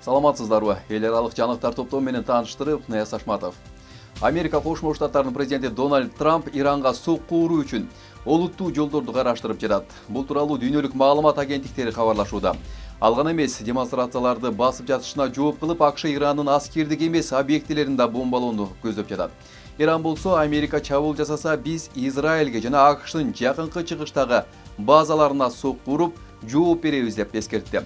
Саламатсыздарбы? Эл аралык жаңылыктар топтому менен тааныштырып, Наяз Ашматов. Америка Кошмо Штаттарынын президенти Дональд Трамп Иранга сокку уруу үчүн олуттуу жолдорду караштырып жатат. Бул тууралуу дүйнөлүк маалымат агенттиктери кабарлашууда. Ал гана эмес, демонстрацияларды басып жатышына жооп кылып, АКШ Ирандын аскердик эмес объектилеринде бомбалоону көздөп жатат. Иран болсо, Америка чабуул жасаса, биз Израилге жана АКШнын жакынкы чыгыштагы базаларына сокку уруп, жооп беребиз деп эскертти.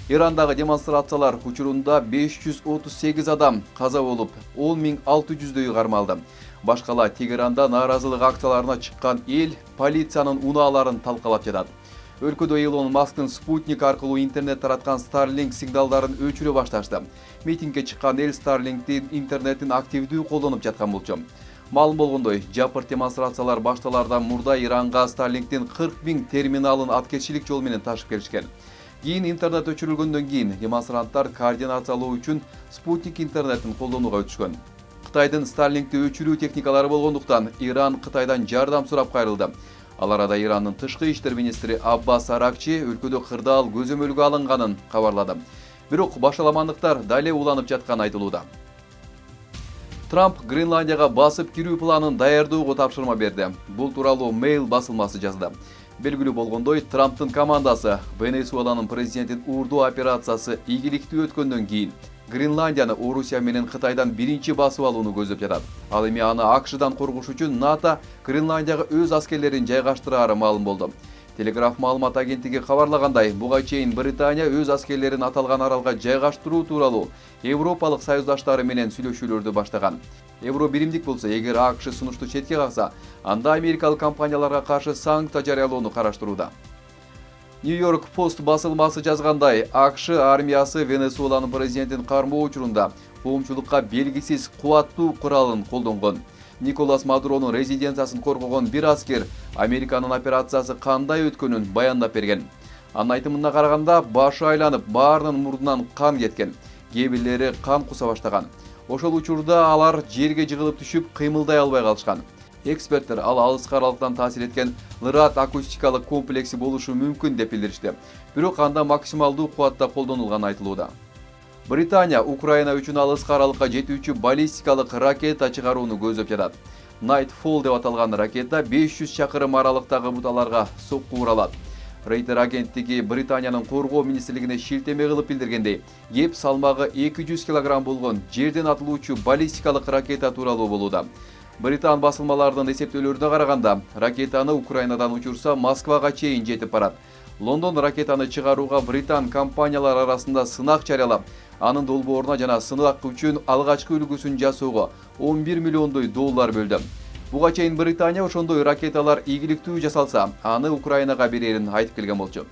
Ирандагы демонстрациялар учурунда 538 адам каза болуп, 10.600дөйү кармалды. Башкала Тегеранда нааразылык акцияларына чыккан эл полициянын унааларын талкалап жатат. Өлкөдө Илон Масктын спутник аркылуу интернет тараткан Starlink сигналдарын өчүрө башташты. Митингге чыккан эл Starlink'ти интернеттин активдүү колдонуп жаткан болчу. Маалым болгондой, жапыр демонстрациялар башталардан мурда Иранга Starlink'тин 40.000 терминалын аткерчилик жол менен ташып келишкен. Кийин интернет өчүрүлгөндөн кийин демонстранттар координациялоо үчүн спутник интернетин колдонууга өтүшкөн. Кытайдын Starlink'ти өчүрүү техникалары болгондуктан Иран Кытайдан жардам сурап кайрылды. Ал арада Ирандын тышкы иштер министри Аббас Аракчи өлкөдө кырдаал көзөмөлгө алынганын кабарлады. Бирок башаламандыктар дале уланып жатканы айтылууда. Трамп Гренландияга басып кирүү планын даярдоого тапшырма берди. Бул тууралуу Mail басылмасы жазды. Белгилүү болгондой, Трамптын командасы Венесуэланын президентин уурдуу операциясы ийгиликтүү өткөндөн кийин Гренландияны Орусия менен Кытайдан биринчи басып алууну көздөп жатат. Ал эми аны АКШдан коргош үчүн НАТО Гренландияга өз аскерлерин жайгаштырары маалым болду. Телеграф маалымат агенттиги кабарлагандай, буга чейин Британия өз аскерлерин аталган аралга жайгаштыруу тууралуу Европалык союздаштары менен сүйлөшүүлөрдү баштаган. Евро биримдик болсо, эгер АКШ сунушту четке какса, анда америкалык компанияларга каршы санкция жарыялоону караштырууда. Нью-Йорк Пост басылмасы жазгандай, АКШ армиясы Венесуэланын президентин кармоо учурунда коомчулукка белгисиз кубаттуу куралын колдонгон. Николас Мадуронун резиденциясын коргогон бир аскер Американын операциясы кандай өткөнүн баяндап берген. Анын айтымына караганда, башы айланып, баарынын мурдунан кан кеткен. Кээ бирлери кан куса баштаган. Ошол учурда алар жерге жыгылып түшүп, кыймылдай албай калышкан. Эксперттер ал алыскы аралыктан таасир эткен лырат акустикалык комплекси болушу мүмкүн деп билдиришти. Бирок анда максималдуу кубатта колдонулганы айтылууда. Британия Украина үчүн алыскы аралыкка жетүүчү баллистикалык ракета чыгарууну көздөп жатат. Nightfall деп аталган ракета 500 чакырым аралыктагы буталарга сокку уралат. Рейтер агенттиги Британиянын коргоо министрлигине шилтеме кылып билдиргендей, кеп салмагы 200 кг болгон жерден атылуучу баллистикалык ракета тууралуу болууда. Британ басылмаларынын эсептөөлөрүнө караганда, ракетаны Украинадан учурса Москвага чейин жетип барат. Лондон ракетаны чыгарууга британ компаниялар арасында сынак жарыялап, анын долбооруна жана сынак үчүн алгачкы үлгүсүн жасоого 11 миллиондой доллар бөлдү. Буга чейин Британия ошондой ракеталар ийгиликтүү жасалса, аны Украинага берерин айтып келген болчу.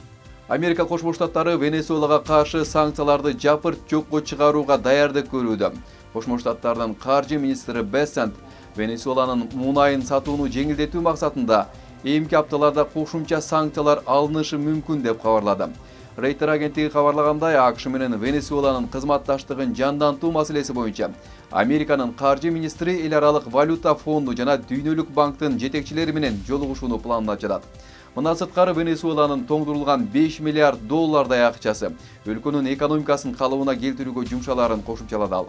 Америка Кошмо Штаттары Венесуэлага каршы санкцияларды жапырт жокко чыгарууга даярдык көрүүдө. Кошмо Штаттардын каржы министри Бессент Венесуэланын мунайын сатууну жеңилдетүү максатында эмки апталарда кошумча санкциялар алынышы мүмкүн деп кабарлады. Рейтер агенттиги кабарлагандай, АКШ менен Венесуэланын кызматташтыгын жандантуу маселеси боюнча Американын каржы министри эл аралык валюта фонду жана Дүйнөлүк банктын жетекчилери менен жолугушууну пландап жатат. Мына сырткары Венесуэланын тоңдурулган 5 миллиард доллардай акчасы өлкөнүн экономикасын калыбына келтирүүгө жумшаларын кошумчалады ал.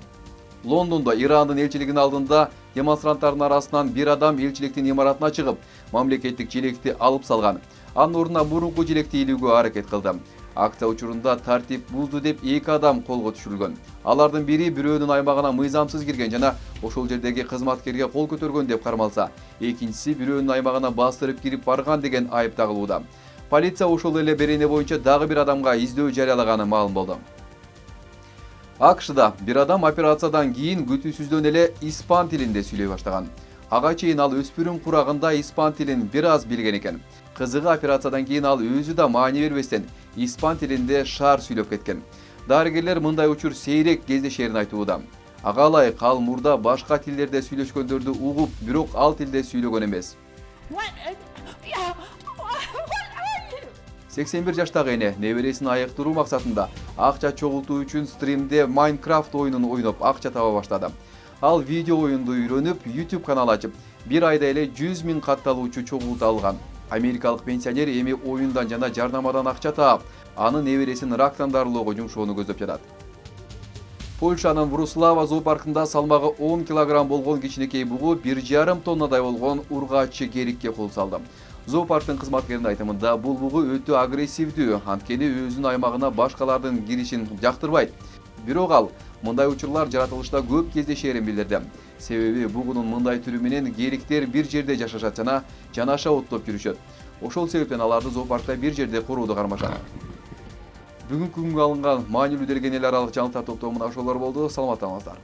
Лондондо Ирандын элчилигинин алдында демонстранттардын арасынан бир адам элчиликтин имаратына чыгып, мамлекеттик желекти алып салган. Анын ордуна мурунку желекти илүүгө аракет кылды. Акция учурунда тартип бузду деп 2 адам колго түшүрүлгөн. Алардын бири бирөөнүн аймагына мыйзамсыз кирген жана ошол жердеги кызматкерге кол көтөргөн деп кармалса, экинчиси бирөөнүн аймагына бастырып кирип барган деген айып тагылууда. Полиция ошол эле берене боюнча дагы бир адамга издөө жарыялаганы маалым болду. АКШда бир адам операциядан кийин күтүүсүздөн эле испан тилинде сүйлөй баштаган. Ага чейин ал өспүрүм курагында испан тилин бир аз билген экен. Кызыгы операциядан кийин ал өзү да маани бербестен испан тилинде шаар сүйлөп кеткен. Дарыгерлер мындай учур сейрек кездешерин айтууда. Ага ылайык ал мурда башка тилдерде сүйлөшкөндөрдү угуп, бирок ал тилде сүйлөгөн эмес. 81 жаштагы эне небересин айыктыруу максатында акча чогултуу үчүн стримде Minecraft оюнун ойноп акча таба баштады. Ал видео оюнду үйрөнүп, YouTube канал ачып, бир айда эле 100 000 катталуучу чогулту алган. Америкалык пенсионер эми оюндан жана жарнамадан акча таап, аны небересин рактан дарылоого жумшоону көздөп жатат. Польшанын Вроцлава зоопаркында салмагы 10 килограмм болгон кичинекей бугу 1,5 тоннадай болгон ургааччы керикке кол салды. Зоопарктын кызматкеринин айтымында бул бугу өтө агрессивдүү, анткени өзүнүн аймагына башкалардын киришин жактырбайт. Бирок ал мындай учурлар жаратылышта көп кездешерин билдирди. Себеби бугунун мындай түрү менен кериктер бир жерде жашашат жана жанаша оттоп жүрүшөт. Ошол себептен аларды зоопаркта бир жерде корууду кармашат. Бүгүнкү күнгө алынган маанилүү делгенелер аралык жаңылыктар топтому мына ошолор болду. Саламатта калыңыздар.